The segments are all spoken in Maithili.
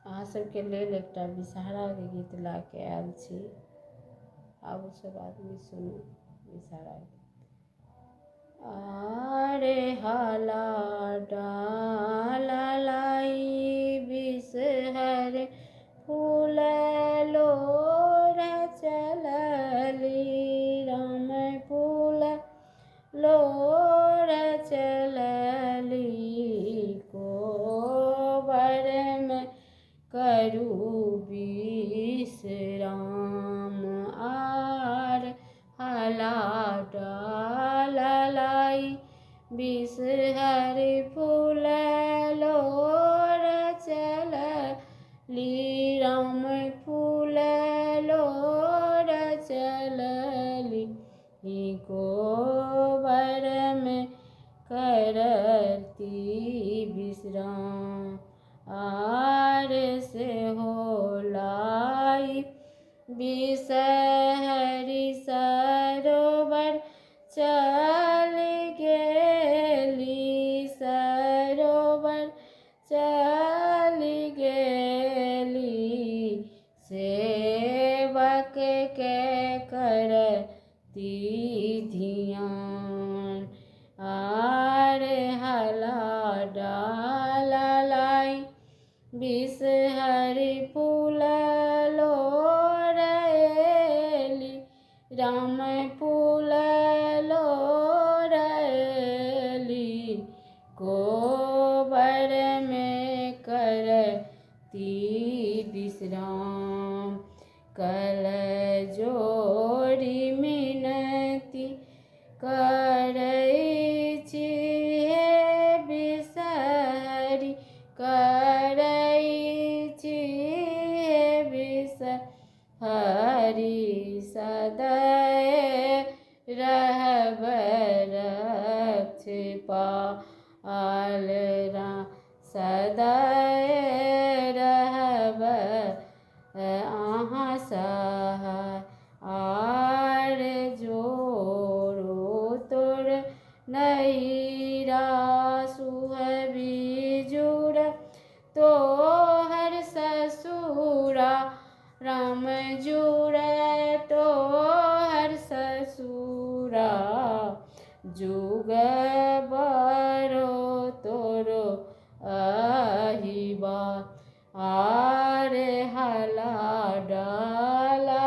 अहाँ सबके लेल एकटा विषहाराके गीत ला के आयल छी। आबू सब आदमी सुनू विषहारा गीत। आरे हाला डाला लाई बिषहर फूल लोढ़ चलली राम फूल लोढ़ चलली कोबर में करू विश्राम आर हाला डाला लाई बिषहर फूल लोढ़ चलली राम फूल लोढ़ चलली कोबर में करती विश्राम आर से हो लाई बिषहरी सरोवर चल गेली सरोवर चल गेली सेवक के करती ध्यान आर हाला डाला लाई बिषहरी फूल लोढ़ एली राम फूल लोढ़ एली कोबर में करती विश्राम कल जोड़ी मिनती करै छी हे बिषहरी करै छी हे बिषहरी सदैव रहब रक्षपाल सदैव रहब अहाँ सहाय आर जोरो तोर नैरा सुहबी जुड़ तोहर ससुरा राम जुड़ तोहर ससुरा जुग बरो तोरो अहिबा आर हाला डाला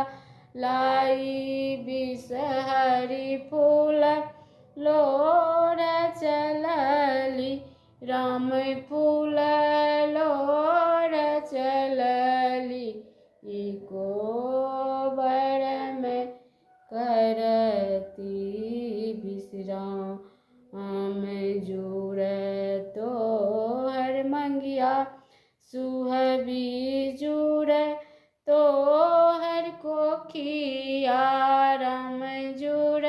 लाई बिषहरी फूल लोढ़ चलली राम फूल लोढ़ चलली कोबर में करती विश्राम जुड़ तोहर मंगिया सुहबी जुड़ तोहर कोखिया राम जुड़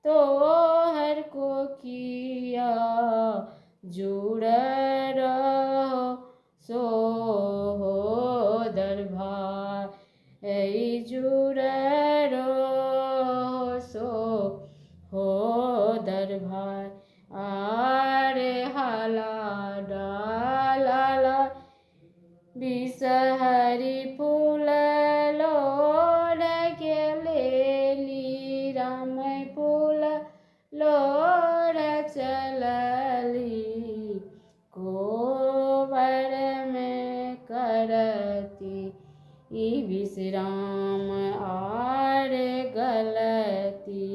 तोहर कोखिया जुड़ रहो सोहोदर भाई जुड़ रहो सोहोदर भाई आर हाला डाला ला बिषहरी फूल लोढ़ गेली राम फूल लोढ़ चलली कोबर में करती विश्राम आर गलती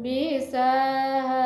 बिषहरी